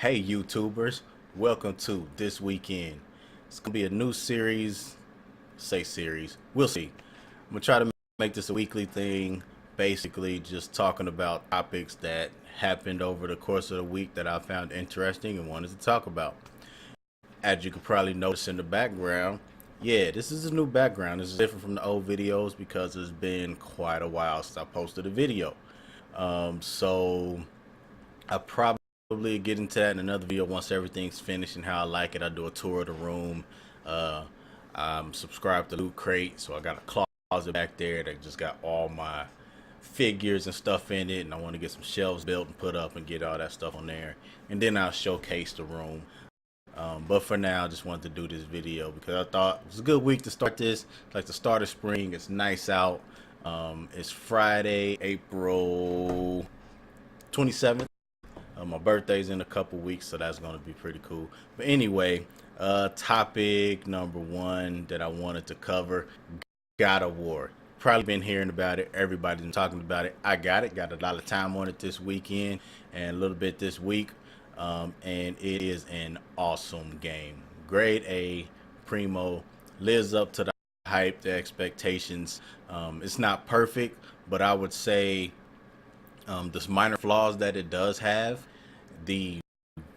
Hey YouTubers, welcome to This Weekend. It's gonna be a new series, say series, we'll see. I'm gonna try to make this a weekly thing, basically just talking about topics that happened over the course of the week that I found interesting and wanted to talk about. As you could probably notice in the background, yeah, this is a new background. This is different from the old videos because it's been quite a while since I posted a video. So I probably get into that in another video once everything's finished and how I like it. I do a tour of the room. Uh, I'm subscribed to Loot Crate, so I got a closet back there that just got all my figures and stuff in it, and I want to get some shelves built and put up and get all that stuff on there, and then I'll showcase the room. But for now, I just wanted to do this video because I thought it was a good week to start this. It's like the start of spring. It's nice out. It's Friday, April 27th. My birthday's in a couple weeks, so that's going to be pretty cool. But anyway, topic number one that I wanted to cover, God of War. Probably been hearing about it. Everybody's been talking about it. I got it. Got a lot of time on it this weekend and a little bit this week. And it is an awesome game. Grade A, primo, lives up to the hype, the expectations. It's not perfect, but I would say this minor flaws that it does have, the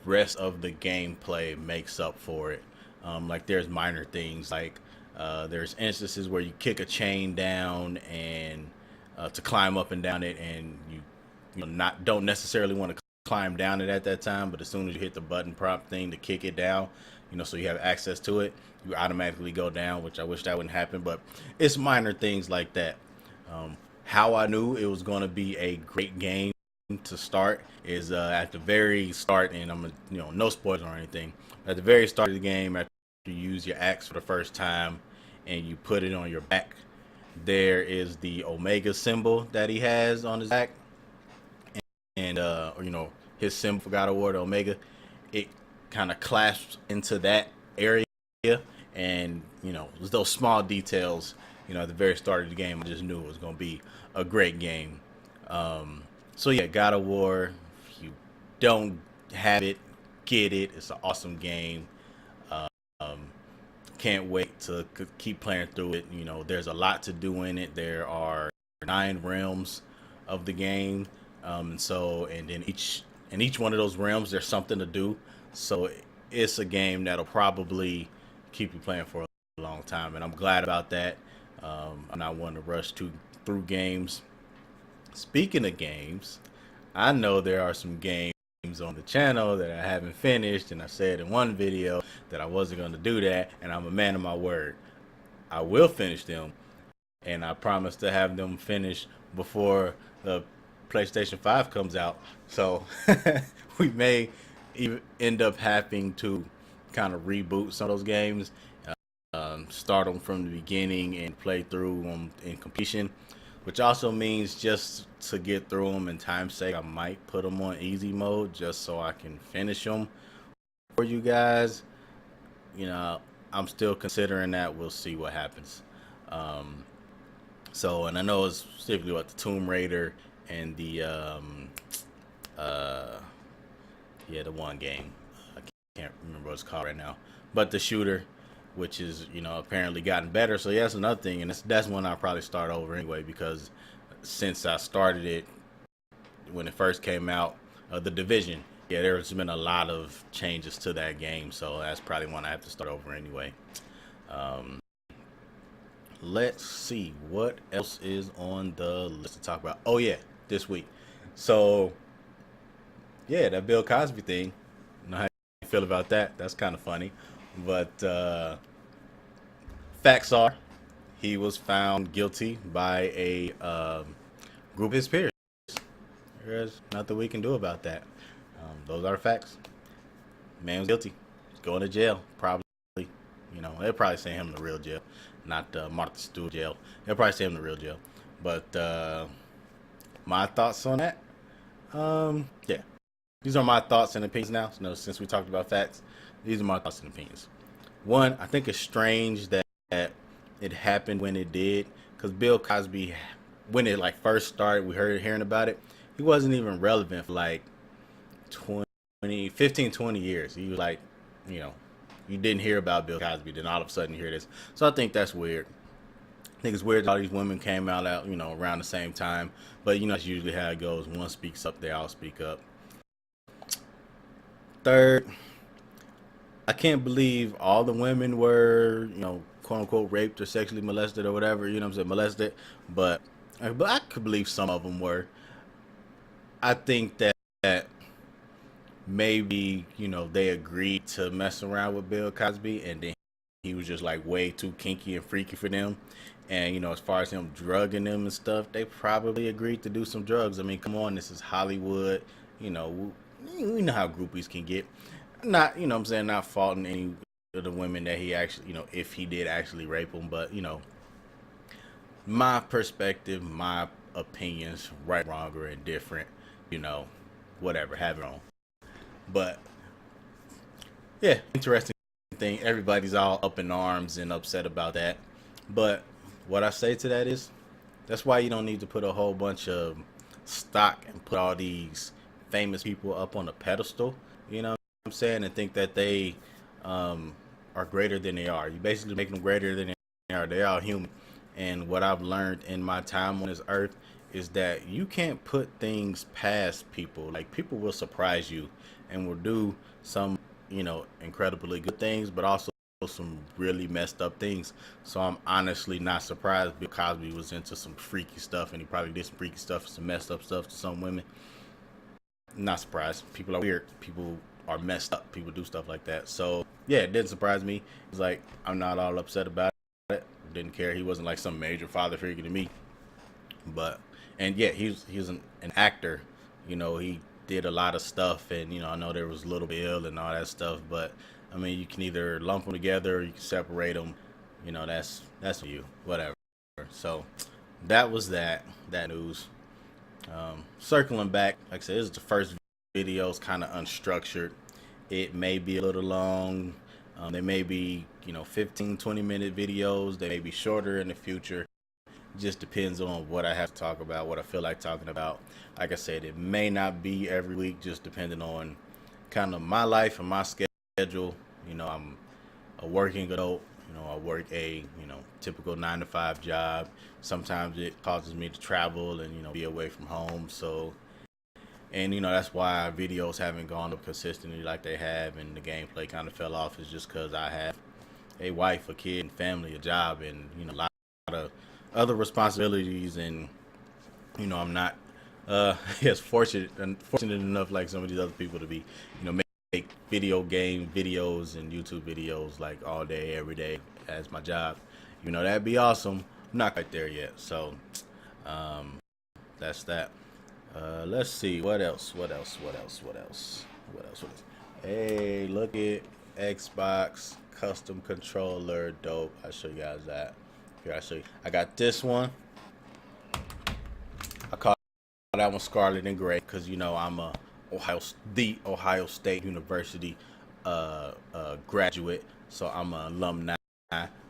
rest of the gameplay makes up for it. Like there's minor things like there's instances where you kick a chain down and to climb up and down it, and you know, not don't necessarily want to climb down it at that time, but as soon as you hit the button prompt thing to kick it down, you know, so you have access to it, you automatically go down, which I wish that wouldn't happen, but it's minor things like that. How I knew it was going to be a great game to start is at the very start, and no spoilers or anything. At the very start of the game, after you use your axe for the first time and you put it on your back, there is the Omega symbol that he has on his back, and his symbol for God of War, the Omega. It kind of clasps into that area, and those small details. At the very start of the game, I just knew it was going to be a great game. So yeah, God of War, if you don't have it, get it. It's an awesome game. Um, can't wait to keep playing through it. There's a lot to do in it. There are 9 realms of the game. And then each one of those realms, there's something to do. So it's a game that'll probably keep you playing for a long time, and I'm glad about that. I'm not one to rush through games. Speaking of games, I know there are some games on the channel that I haven't finished, and I said in one video that I wasn't going to do that, and I'm a man of my word. I will finish them, and I promise to have them finished before the PlayStation 5 comes out. So we may even end up having to kind of reboot some of those games, start them from the beginning and play through them in completion, which also means just to get through them in time's sake, I might put them on easy mode just so I can finish them for you guys. I'm still considering that. We'll see what happens. And I know it's specifically what the Tomb Raider and the the one game. I can't remember what it's called right now, but the shooter, which is apparently gotten better. So yeah, that's another thing, and that's one I'll probably start over anyway, because since I started it when it first came out, the Division, yeah, there's been a lot of changes to that game, so that's probably one I have to start over anyway. Let's see what else is on the list to talk about. Oh yeah, this week. So yeah, that Bill Cosby thing. I know how you feel about that. That's kind of funny, but facts are he was found guilty by a group of his peers. There's nothing we can do about that. Those are facts. Man was guilty. He's going to jail, probably. They'll probably send him to real jail, not Martha Stewart jail. They'll probably send him to real jail. But my thoughts on that, yeah. These are my thoughts and opinions now. Since we talked about facts, these are my thoughts and opinions. One, I think it's strange that it happened when it did, because Bill Cosby, when it first started, we hearing about it, he wasn't even relevant for 20 15, 20 years. You like, you know, you didn't hear about Bill Cosby, then all of a sudden you hear this. So I think that's weird. I think it's weird that all these women came out, around the same time. But that's usually how it goes. One speaks up, they all speak up. Third, I can't believe all the women were, quote unquote, raped or sexually molested or whatever. You know what I'm saying, molested. But I could believe some of them were. I think that maybe they agreed to mess around with Bill Cosby, and then he was just like way too kinky and freaky for them. And as far as him drugging them and stuff, they probably agreed to do some drugs. I mean, come on, this is Hollywood. You know, we know how groupies can get. Not, what I'm saying, not faulting any of the women that he actually, if he did actually rape them, but my perspective, my opinions, right, wrong, or indifferent, whatever, have it on. But yeah, interesting thing. Everybody's all up in arms and upset about that. But what I say to that is, that's why you don't need to put a whole bunch of stock and put all these famous people up on a pedestal. You know what I'm saying? And think that they are greater than they are. You basically make them greater than they are. They are human. And what I've learned in my time on this earth is that you can't put things past people. Like, people will surprise you and will do some, incredibly good things, but also some really messed up things. So I'm honestly not surprised Bill Cosby was into some freaky stuff, and he probably did some freaky stuff, some messed up stuff to some women. Not surprised. People are weird. People are messed up. People do stuff like that. So yeah, it didn't surprise me. It's like, I'm not all upset about it. Didn't care. He wasn't like some major father figure to me. But and yeah, he was an actor. He did a lot of stuff, and I know there was Little Bill and all that stuff. But I mean, you can either lump them together or you can separate them. That's you. Whatever. So that was that news. Circling back, like I said, this is the first video. It's kind of unstructured. It may be a little long. They may be 15, 20-minute videos. They may be shorter in the future. Just depends on what I have to talk about, what I feel like talking about. Like I said, it may not be every week, just depending on kind of my life and my schedule. I'm a working adult. I work a typical 9 to 5 job. Sometimes it causes me to travel and be away from home. So, and that's why videos haven't gone up consistently like they have, and the gameplay kind of fell off. Is just because I have a wife, a kid, and family, a job, and a lot of other responsibilities, and I'm not yes, fortunate enough like some of these other people to be make video game videos and YouTube videos like all day, every day as my job. That'd be awesome. I'm not quite there yet. So that's that. Let's see, what else. Hey, look at Xbox custom controller, dope. I'll show you guys that. Here, I'll show you. I got this one. I call that one Scarlet and Gray because I'm the Ohio State University graduate, so I'm an alumni.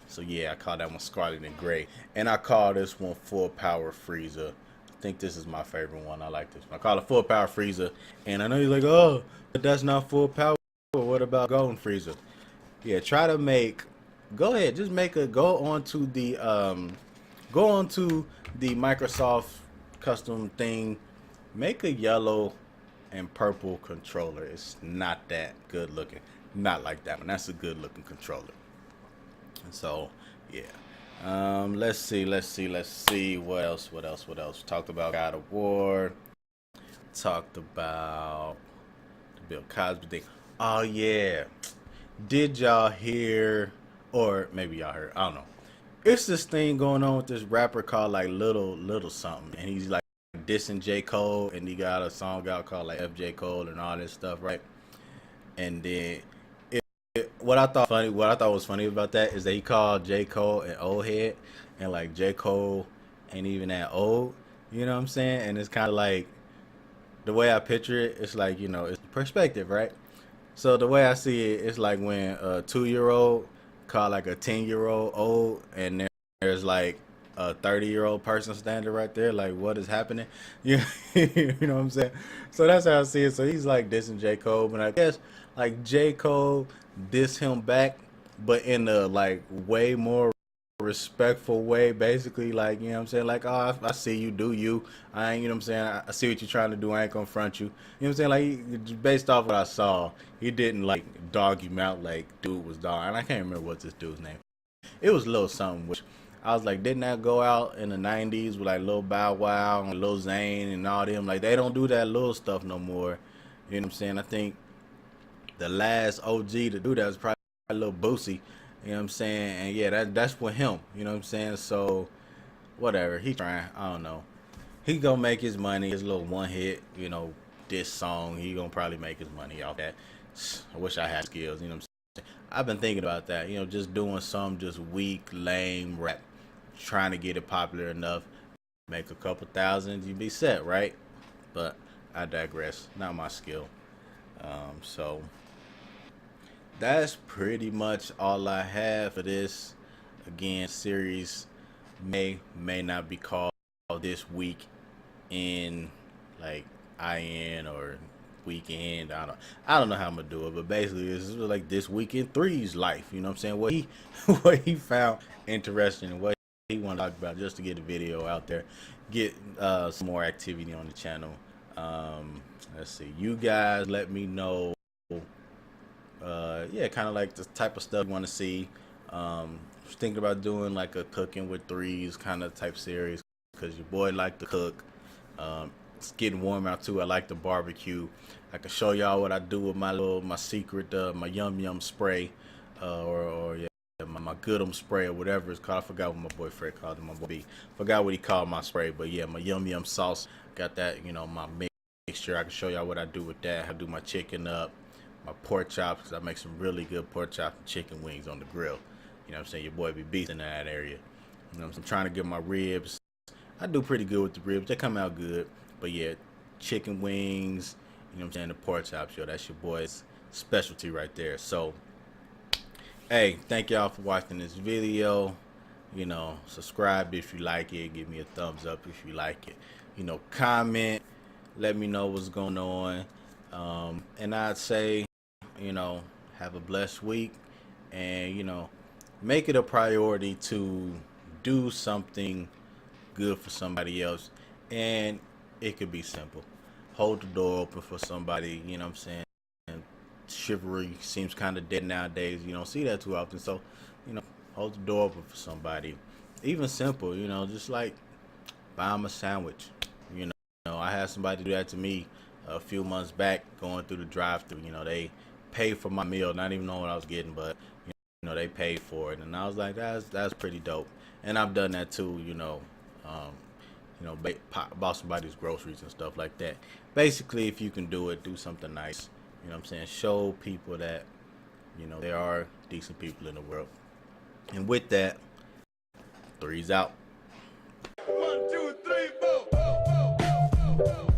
So yeah, I call that one Scarlet and Gray, and I call this one Full Power Frieza. I think this is my favorite one. I like this one. I call it Full Power Frieza, and I know you're like, oh, but that's not full power. What about Golden Frieza? Yeah, try to make. Go ahead, just go onto the Microsoft custom thing. Make a yellow and purple controller. It's not that good looking. Not like that one. That's a good looking controller. So yeah. Let's see. What else? Talked about God of War. Talked about the Bill Cosby thing. Oh yeah. Did y'all hear, or maybe y'all heard, I don't know. It's this thing going on with this rapper called like Little something, and he's like dissing J. Cole, and he got a song out called like FJ Cole and all this stuff, right? And then what I thought was funny about that is that he called J. Cole an old head, and like J. Cole ain't even that old, you know what I'm saying? And it's kind of like the way I picture it, it's like it's perspective, right? So the way I see it, it's like when a 2-year-old call like a 10-year-old old, and there's like a 30-year-old person standing right there. Like, what is happening? You, you know what I'm saying? So that's how I see it. So he's like dissing J. Cole, but I guess like J. Cole diss him back, but in a like way more respectful way, basically. Like, you know what I'm saying? Like, oh, I see you, do you. I ain't, you know what I'm saying? I see what you're trying to do. I ain't gonna front you. You know what I'm saying? Like, based off what I saw, he didn't like dog him out like dude was dog. And I can't remember what's this dude's name. It was Lil something, which I was like, didn't that go out in the 90s with like Lil Bow Wow and Lil Zane and all them? Like, they don't do that little stuff no more. You know what I'm saying? I think the last OG to do that was probably Lil Boosie. You know what I'm saying? And yeah, that's with him. You know what I'm saying? So whatever. He trying. I don't know. He gonna make his money. His little one hit, this song. He gonna probably make his money off that. I wish I had skills. You know what I'm saying? I've been thinking about that. Just doing some just weak, lame rap, trying to get it popular enough, make a couple thousand, you be set, right? But I digress. Not my skill. So that's pretty much all I have for this. Again, series may not be called this week in like IN or weekend. I don't know how I'm gonna do it, but basically this is like this weekend three's life. You know what I'm saying? What he what he found interesting and what he wanted to talk about, just to get the video out there, get some more activity on the channel. Let's see. You guys let me know. Yeah, kind of like the type of stuff you want to see. Thinking about doing like a cooking with threes kind of type series, because your boy like to cook. It's getting warm out too. I like to barbecue. I can show y'all what I do with my secret my yum yum spray, or yeah, my good spray or whatever it's called. I forgot what my boy Fred called it. My boy B. Forgot what he called my spray, but yeah, my yum yum sauce. Got that, my mixture. I can show y'all what I do with that. I do my chicken up, my pork chops, because I make some really good pork chops and chicken wings on the grill. You know what I'm saying? Your boy be beast in that area. You know what I'm saying? I'm trying to get my ribs. I do pretty good with the ribs. They come out good. But yeah, chicken wings, you know what I'm saying, the pork chops, yo, that's your boy's specialty right there. So, hey, thank y'all for watching this video. Subscribe if you like it. Give me a thumbs up if you like it. Comment. Let me know what's going on. And I'd say, have a blessed week. And, make it a priority to do something good for somebody else. And it could be simple. Hold the door open for somebody, you know what I'm saying? And chivalry seems kind of dead nowadays. You don't see that too often. So, hold the door open for somebody. Even simple, just like buy them a sandwich. I had somebody do that to me a few months back going through the drive-thru. They paid for my meal, not even knowing what I was getting, but, they paid for it. And I was like, that's pretty dope. And I've done that too, bought somebody's groceries and stuff like that. Basically, if you can do it, do something nice. You know what I'm saying? Show people that, there are decent people in the world. And with that, three's out. 1, 2, 3, 4.